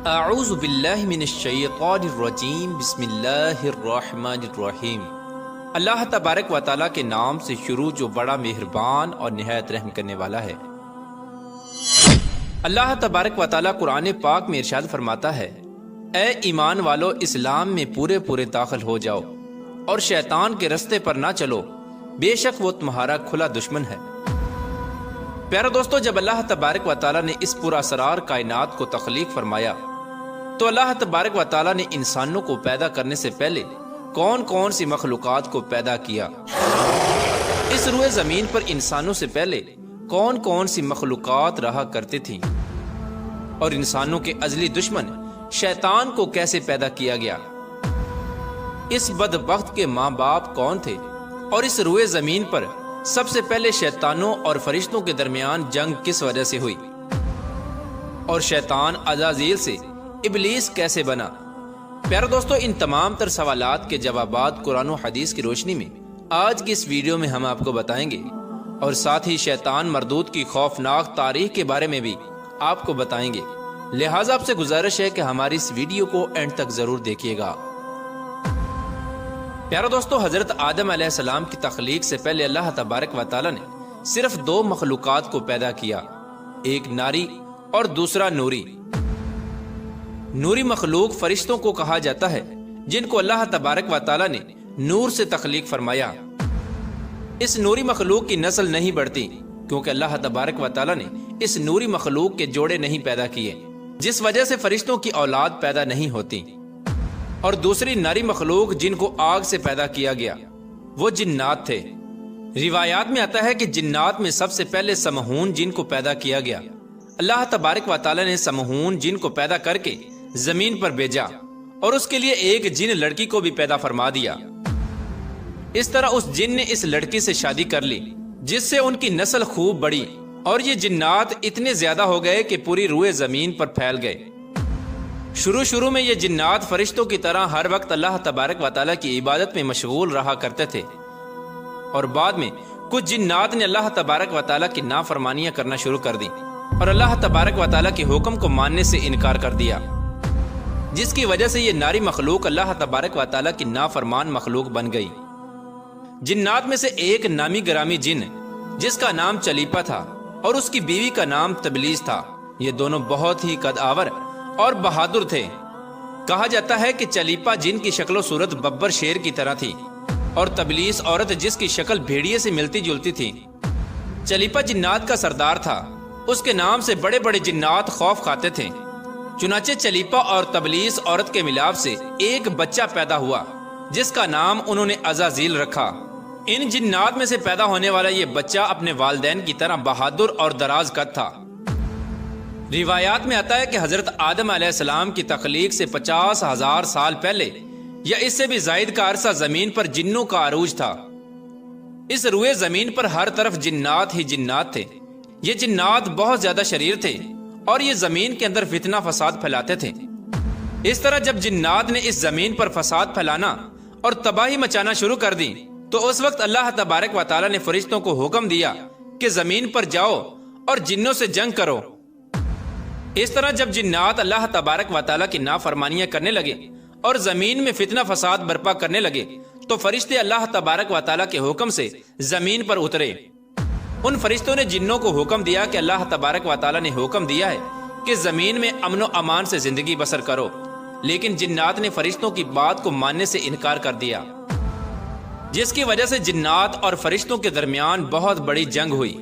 اعوذ باللہ من الشیطان الرجیم بسم اللہ الرحمن الرحیم۔ اللہ تبارک و تعالیٰ کے نام سے شروع جو بڑا مہربان اور نہایت رحم کرنے والا ہے۔ اللہ تبارک و تعالیٰ قرآن پاک میں ارشاد فرماتا ہے، اے ایمان والو اسلام میں پورے پورے داخل ہو جاؤ اور شیطان کے رستے پر نہ چلو، بے شک وہ تمہارا کھلا دشمن ہے۔ پیارے دوستو، جب اللہ تبارک و تعالیٰ نے اس پورا اسرار کائنات کو تخلیق فرمایا تو اللہ تبارک و تعالیٰ نے انسانوں کو پیدا کرنے سے پہلے کون کون سی مخلوقات کو پیدا کیا؟ اس روئے زمین پر انسانوں سے پہلے کون کون سی مخلوقات رہا کرتی تھیں؟ اور انسانوں کے ازلی دشمن شیطان کو کیسے پیدا کیا گیا؟ اس بدبخت کے ماں باپ کون تھے؟ اور اس روئے زمین پر سب سے پہلے شیطانوں اور فرشتوں کے درمیان جنگ کس وجہ سے ہوئی؟ اور شیطان عزازیل سے ابلیس کیسے بنا؟ پیارے دوستو، ان تمام تر سوالات کے جوابات قرآن و حدیث کی روشنی میں آج کی اس ویڈیو میں ہم آپ کو بتائیں گے، اور ساتھ ہی شیطان مردود کی خوفناک تاریخ کے بارے میں بھی آپ کو بتائیں گے۔ لہٰذا آپ سے گزارش ہے کہ ہماری اس ویڈیو کو اینڈ تک ضرور دیکھیے گا۔ پیارے دوستو، حضرت آدم علیہ السلام کی تخلیق سے پہلے اللہ تبارک و تعالیٰ نے صرف دو مخلوقات کو پیدا کیا، ایک ناری اور دوسرا نوری۔ نوری مخلوق فرشتوں کو کہا جاتا ہے، جن کو اللہ تبارک و تعالیٰ نے نور سے تخلیق فرمایا۔ اس نوری مخلوق کی نسل نہیں بڑھتی کیونکہ اللہ تبارک و تعالیٰ نے اس نوری مخلوق کے جوڑے نہیں پیدا کیے، جس وجہ سے فرشتوں کی اولاد پیدا نہیں ہوتی۔ اور دوسری ناری مخلوق جن کو آگ سے پیدا کیا گیا وہ جنات تھے۔ روایات میں آتا ہے کہ جنات میں سب سے پہلے سمہون جن کو پیدا کیا گیا۔ اللہ تبارک و تعالیٰ نے سمہون جن کو پیدا کر کے زمین پر بھیجا اور اس کے لیے ایک جن لڑکی کو بھی پیدا فرما دیا۔ اس طرح اس جن نے اس لڑکی سے شادی کر لی، جس سے ان کی نسل خوب بڑی اور یہ جنات اتنے زیادہ ہو گئے کہ پوری روئے زمین پر پھیل گئے۔ شروع میں یہ جنات فرشتوں کی طرح ہر وقت اللہ تبارک و تعالیٰ کی عبادت میں مشغول رہا کرتے تھے، اور بعد میں کچھ جنات نے اللہ تبارک و تعالیٰ کی نافرمانیاں کرنا شروع کر دی اور اللہ تبارک و تعالیٰ کے حکم کو ماننے سے انکار کر دیا، جس کی وجہ سے یہ ناری مخلوق اللہ تبارک و تعالیٰ کی نافرمان مخلوق بن گئی۔ جنات میں سے ایک نامی گرامی جن جس کا نام چلیپا تھا اور اس کی بیوی کا نام تبلیس تھا، یہ دونوں بہت ہی قد آور اور بہادر تھے۔ کہا جاتا ہے کہ چلیپا جن کی شکل و صورت ببر شیر کی طرح تھی اور تبلیس عورت جس کی شکل بھیڑیے سے ملتی جلتی تھی۔ چلیپا جنات کا سردار تھا، اس کے نام سے بڑے بڑے جنات خوف کھاتے تھے۔ چنانچہ چلیپا اور تبلیس عورت کے ملاپ سے ایک بچہ پیدا ہوا جس کا نام انہوں نے عزازیل رکھا۔ ان جنات میں سے پیدا ہونے والا یہ بچہ اپنے والدین کی طرح بہادر اور دراز قد تھا۔ روایات میں آتا ہے کہ حضرت آدم علیہ السلام کی تخلیق سے 50,000 سال پہلے یا اس سے بھی زائد کا عرصہ زمین پر جنوں کا عروج تھا۔ اس روئے زمین پر ہر طرف جنات ہی جنات تھے۔ یہ جنات بہت زیادہ شریر تھے اور یہ زمین کے اندر فتنہ فساد پھیلاتے تھے۔ اس طرح جب جنات نے اس زمین پر فساد پھیلانا اور تباہی مچانا شروع کر دی تو اس وقت اللہ تبارک و تعالیٰ نے فرشتوں کو حکم دیا کہ زمین پر جاؤ اور جنوں سے جنگ کرو۔ اس طرح جب جنات اللہ تبارک و تعالیٰ کی نافرمانیاں کرنے لگے اور زمین میں فتنہ فساد برپا کرنے لگے تو فرشتے اللہ تبارک و تعالیٰ کے حکم سے زمین پر اترے۔ ان فرشتوں نے جنوں کو حکم دیا کہ اللہ تبارک و تعالیٰ نے حکم دیا ہے کہ زمین میں امن و امان سے زندگی بسر کرو، لیکن جنات نے فرشتوں کی بات کو ماننے سے انکار کر دیا، جس کی وجہ سے جنات اور فرشتوں کے درمیان بہت بڑی جنگ ہوئی۔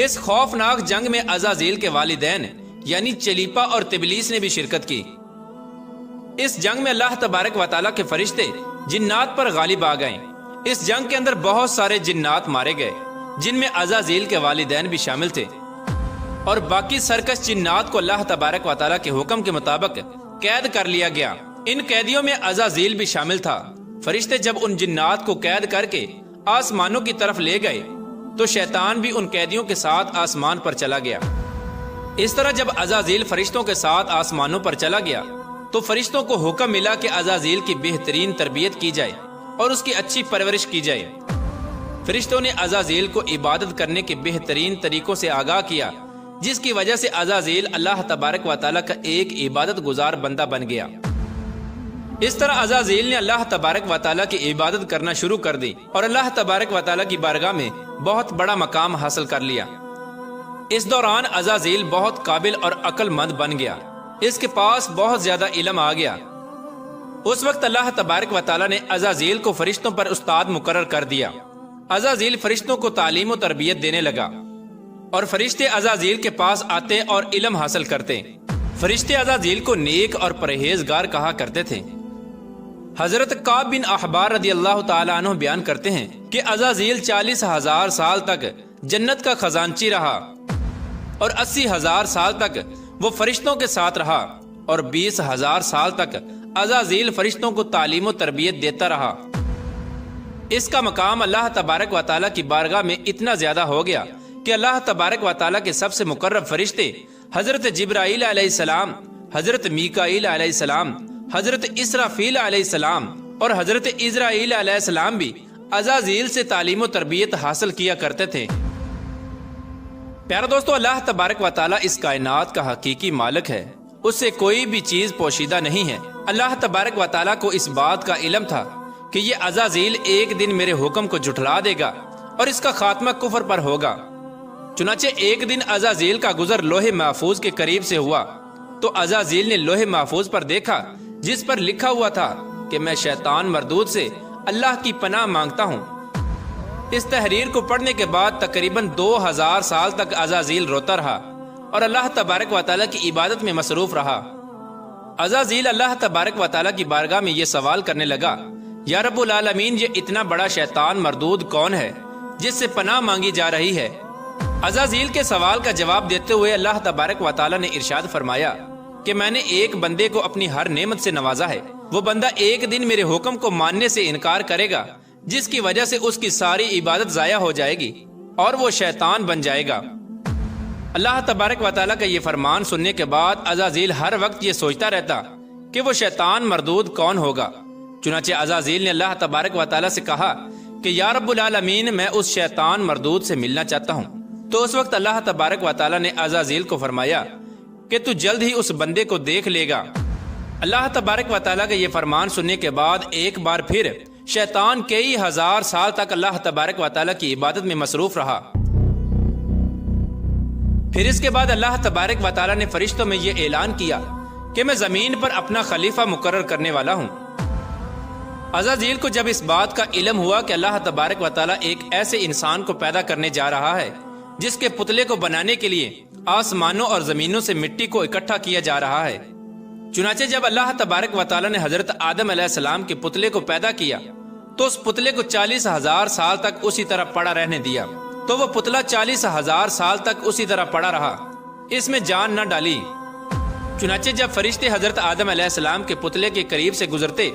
اس خوفناک جنگ میں عزازیل کے والدین یعنی چلیپا اور تبلیس نے بھی شرکت کی۔ اس جنگ میں اللہ تبارک و تعالیٰ کے فرشتے جنات پر غالب آ گئے۔ اس جنگ کے اندر بہت سارے جنات مارے گئے، جن میں عزازیل کے والدین بھی شامل تھے، اور باقی سرکش جنات کو اللہ تبارک و تعالیٰ کے حکم کے مطابق قید کر لیا گیا۔ ان قیدیوں میں عزازیل بھی شامل تھا۔ فرشتے جب ان جنات کو قید کر کے آسمانوں کی طرف لے گئے تو شیطان بھی ان قیدیوں کے ساتھ آسمان پر چلا گیا۔ اس طرح جب عزازیل فرشتوں کے ساتھ آسمانوں پر چلا گیا تو فرشتوں کو حکم ملا کہ عزازیل کی بہترین تربیت کی جائے اور اس کی اچھی پرورش کی جائے۔ فرشتوں نے عزازیل کو عبادت کرنے کے بہترین طریقوں سے آگاہ کیا، جس کی وجہ سے عزازیل اللہ تبارک و تعالیٰ کا ایک عبادت گزار بندہ بن گیا۔ اس طرح عزازیل نے اللہ تبارک و تعالیٰ کی عبادت کرنا شروع کر دی اور اللہ تبارک و تعالیٰ کی بارگاہ میں بہت بڑا مقام حاصل کر لیا۔ اس دوران عزازیل بہت قابل اور عقل مند بن گیا، اس کے پاس بہت زیادہ علم آ گیا۔ اس وقت اللہ تبارک و تعالیٰ نے عزازیل کو فرشتوں پر استاد مقرر کر دیا۔ عزازیل فرشتوں کو تعلیم و تربیت دینے لگا اور فرشتے عزازیل کے پاس آتے اور علم حاصل کرتے۔ فرشتے عزازیل کو نیک اور پرہیزگار کہا کرتے تھے۔ حضرت کعب بن احبار رضی اللہ تعالیٰ عنہ بیان کرتے ہیں کہ عزازیل 40,000 سال تک جنت کا خزانچی رہا اور 80,000 سال تک وہ فرشتوں کے ساتھ رہا اور 20,000 سال تک عزازیل فرشتوں کو تعلیم و تربیت دیتا رہا۔ اس کا مقام اللہ تبارک و تعالیٰ کی بارگاہ میں اتنا زیادہ ہو گیا کہ اللہ تبارک و تعالیٰ کے سب سے مقرب فرشتے حضرت جبرائیل علیہ السلام، حضرت میکائیل علیہ السلام، حضرت اسرافیل علیہ السلام اور حضرت عزرائیل علیہ السلام بھی عزازیل سے تعلیم و تربیت حاصل کیا کرتے تھے۔ پیارا دوستو، اللہ تبارک و تعالیٰ اس کائنات کا حقیقی مالک ہے، اس سے کوئی بھی چیز پوشیدہ نہیں ہے۔ اللہ تبارک و تعالیٰ کو اس بات کا علم تھا کہ یہ عزازیل ایک دن میرے حکم کو جھٹلا دے گا اور اس کا خاتمہ کفر پر ہوگا۔ چنانچہ ایک دن عزازیل کا گزر لوح محفوظ کے قریب سے ہوا تو عزازیل نے لوح محفوظ پر دیکھا جس پر لکھا ہوا تھا کہ میں شیطان مردود سے اللہ کی پناہ مانگتا ہوں۔ اس تحریر کو پڑھنے کے بعد تقریباً 2000 سال تک عزازیل روتا رہا اور اللہ تبارک و تعالیٰ کی عبادت میں مصروف رہا۔ عزازیل اللہ تبارک و تعالیٰ کی بارگاہ میں یہ سوال کرنے لگا، یا رب العالمین، یہ اتنا بڑا شیطان مردود کون ہے جس سے پناہ مانگی جا رہی ہے؟ عزازیل کے سوال کا جواب دیتے ہوئے اللہ تبارک و تعالیٰ نے ارشاد فرمایا کہ میں نے ایک بندے کو اپنی ہر نعمت سے نوازا ہے، وہ بندہ ایک دن میرے حکم کو ماننے سے انکار کرے گا جس کی وجہ سے اس کی ساری عبادت ضائع ہو جائے گی اور وہ شیطان بن جائے گا۔ اللہ تبارک و تعالیٰ کا یہ فرمان سننے کے بعد عزازیل ہر وقت یہ سوچتا رہتا کہ وہ شیطان مردود کون ہوگا۔ چنانچہ عزازیل نے اللہ تبارک و تعالیٰ سے کہا کہ یا رب العالمین، میں اس شیطان مردود سے ملنا چاہتا ہوں۔ تو اس وقت اللہ تبارک و تعالیٰ نے عزازیل کو فرمایا کہ تو جلد ہی اس بندے کو دیکھ لے گا۔ اللہ تبارک و تعالیٰ کا یہ فرمان سننے کے بعد ایک بار پھر شیطان کئی ہزار سال تک اللہ تبارک و تعالیٰ کی عبادت میں مصروف رہا۔ پھر اس کے بعد اللہ تبارک و تعالیٰ نے فرشتوں میں یہ اعلان کیا کہ میں زمین پر اپنا خلیفہ مقرر کرنے والا ہوں۔ عزازیل کو جب اس بات کا علم ہوا کہ اللہ تبارک و تعالیٰ ایک ایسے انسان کو پیدا کرنے جا رہا ہے جس کے پتلے کو بنانے کے لیے آسمانوں اور زمینوں سے مٹی کو اکٹھا کیا جا رہا ہے، چنانچہ جب اللہ تبارک و تعالیٰ نے حضرت آدم علیہ السلام کے پتلے کو پیدا کیا تو اس پتلے کو 40,000 سال تک اسی طرح پڑا رہنے دیا، تو وہ پتلا 40,000 سال تک اسی طرح پڑا رہا، اس میں جان نہ ڈالی۔ چنانچہ جب فرشتے حضرت آدم علیہ السلام کے پتلے کے قریب سے گزرتے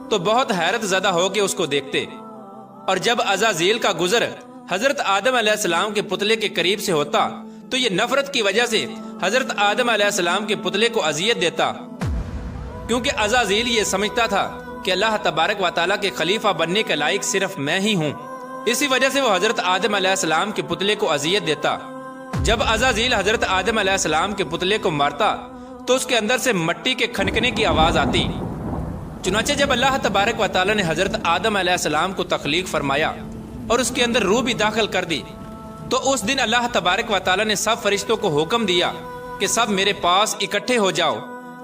تو بہت حیرت زدہ ہو کے اس کو دیکھتے، اور جب عزازیل کا گزر حضرت آدم علیہ السلام کے پتلے کے قریب سے ہوتا تو یہ نفرت کی وجہ سے حضرت آدم علیہ السلام کے پتلے کو اذیت دیتا، کیونکہ عزازیل یہ سمجھتا تھا کہ اللہ تبارک و تعالیٰ کے خلیفہ بننے کے لائق صرف میں ہی ہوں، اسی وجہ سے وہ حضرت آدم علیہ السلام کے پتلے کو اذیت دیتا۔ جب عزازیل حضرت آدم علیہ السلام کے پتلے کو مارتا تو اس کے اندر سے مٹی کے کھنکنے کی آواز آتی۔ چنانچہ جب اللہ تبارک و تعالیٰ نے حضرت آدم علیہ السلام کو تخلیق فرمایا اور اس کے اندر روح بھی داخل کر دی تو اس دن اللہ تبارک و تعالیٰ نے سب فرشتوں کو حکم دیا کہ سب میرے پاس اکٹھے ہو جاؤ۔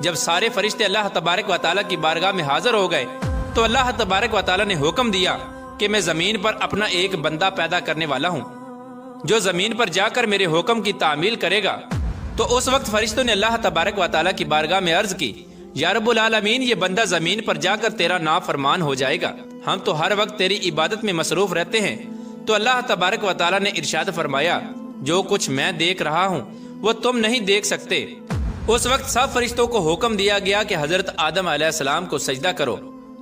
جب سارے فرشتے اللہ تبارک و تعالیٰ کی بارگاہ میں حاضر ہو گئے تو اللہ تبارک و تعالیٰ نے حکم دیا کہ میں زمین پر اپنا ایک بندہ پیدا کرنے والا ہوں جو زمین پر جا کر میرے حکم کی تعمیل کرے گا۔ تو اس وقت فرشتوں نے اللہ تبارک و تعالیٰ کی بارگاہ میں عرض کی، یا رب العالمین، یہ بندہ زمین پر جا کر تیرا نافرمان ہو جائے گا، ہم تو ہر وقت تیری عبادت میں مصروف رہتے ہیں۔ تو اللہ تبارک و تعالیٰ نے ارشاد فرمایا، جو کچھ میں دیکھ رہا ہوں وہ تم نہیں دیکھ سکتے۔ اس وقت سب فرشتوں کو حکم دیا گیا کہ حضرت آدم علیہ السلام کو سجدہ کرو،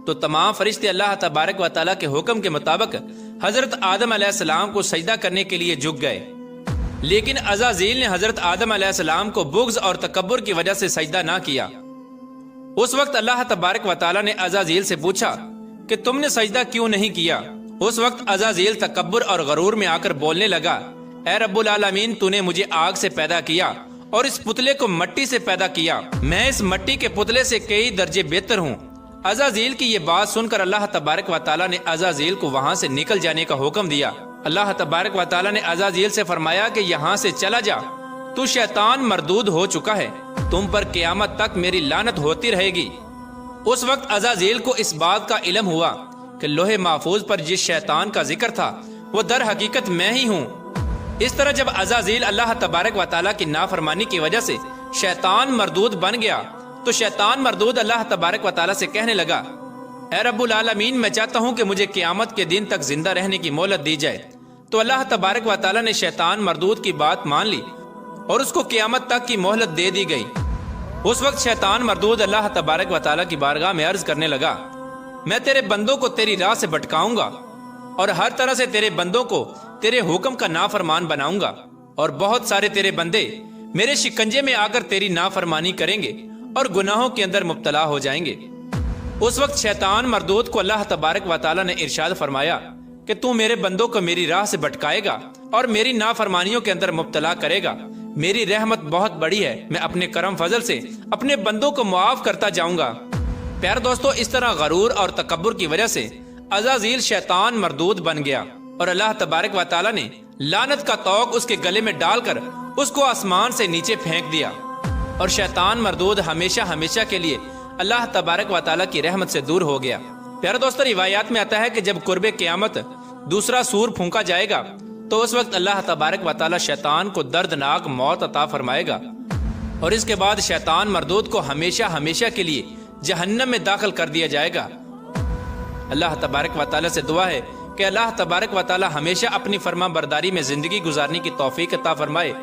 تو تمام فرشتے اللہ تبارک و تعالیٰ کے حکم کے مطابق حضرت آدم علیہ السلام کو سجدہ کرنے کے لیے جھک گئے، لیکن عزازیل نے حضرت آدم علیہ السلام کو بغض اور تکبر کی وجہ سے سجدہ نہ کیا۔ اس وقت اللہ تبارک و تعالیٰ نے عزازیل سے پوچھا کہ تم نے سجدہ کیوں نہیں کیا؟ اس وقت عزازیل تکبر اور غرور میں آ کر بولنے لگا، اے رب العالمین تو نے مجھے آگ سے پیدا کیا اور اس پتلے کو مٹی سے پیدا کیا، میں اس مٹی کے پتلے سے کئی درجے بہتر ہوں۔ عزازیل کی یہ بات سن کر اللہ تبارک و تعالیٰ نے عزازیل کو وہاں سے نکل جانے کا حکم دیا۔ اللہ تبارک و تعالیٰ نے عزازیل سے فرمایا کہ یہاں سے چلا جا، تو شیطان مردود ہو چکا ہے، تم پر قیامت تک میری لعنت ہوتی رہے گی۔ اس وقت عزازیل کو اس بات کا علم ہوا کہ لوح محفوظ پر جس شیطان کا ذکر تھا وہ در حقیقت میں ہی ہوں۔ اس طرح جب عزازیل اللہ تبارک و تعالیٰ کی نافرمانی کی وجہ سے شیطان مردود بن گیا تو شیطان مردود اللہ تبارک و تعالیٰ سے کہنے لگا، اے رب العالمین میں چاہتا ہوں کہ مجھے قیامت کے دن تک زندہ رہنے کی مہلت دی جائے۔ تو اللہ تبارک و تعالیٰ نے شیطان مردود کی بات مان لی اور اس کو قیامت تک کی مہلت دے دی گئی۔ اس وقت شیطان مردود اللہ تبارک و تعالیٰ کی بارگاہ میں عرض کرنے لگا، میں تیرے بندوں کو تیری راہ سے بھٹکاؤں گا اور ہر طرح سے تیرے بندوں کو تیرے حکم کا نافرمان بناؤں گا، اور بہت سارے تیرے بندے میرے شکنجے میں آ کر تیری نافرمانی کریں گے اور گناہوں کے اندر مبتلا ہو جائیں گے۔ اس وقت شیطان مردود کو اللہ تبارک و تعالیٰ نے ارشاد فرمایا کہ تو میرے بندوں کو میری راہ سے بھٹکائے گا اور میری نافرمانیوں کے اندر مبتلا کرے گا، میری رحمت بہت بڑی ہے، میں اپنے کرم فضل سے اپنے بندوں کو معاف کرتا جاؤں گا۔ پیارے دوستو، اس طرح غرور اور تکبر کی وجہ سے عزازیل شیطان مردود بن گیا اور اللہ تبارک و تعالیٰ نے لعنت کا طوق اس کے گلے میں ڈال کر اس کو آسمان سے نیچے پھینک دیا، اور شیطان مردود ہمیشہ ہمیشہ کے لیے اللہ تبارک و تعالیٰ کی رحمت سے دور ہو گیا۔ پیارے دوستو، روایات میں آتا ہے کہ جب قرب قیامت دوسرا سور پھونکا جائے گا تو اس وقت اللہ تبارک و تعالیٰ شیطان کو دردناک موت عطا فرمائے گا، اور اس کے بعد شیطان مردود کو ہمیشہ ہمیشہ کے لیے جہنم میں داخل کر دیا جائے گا۔ اللہ تبارک و تعالیٰ سے دعا ہے کہ اللہ تبارک و تعالیٰ ہمیشہ اپنی فرما برداری میں زندگی گزارنے کی توفیق عطا فرمائے۔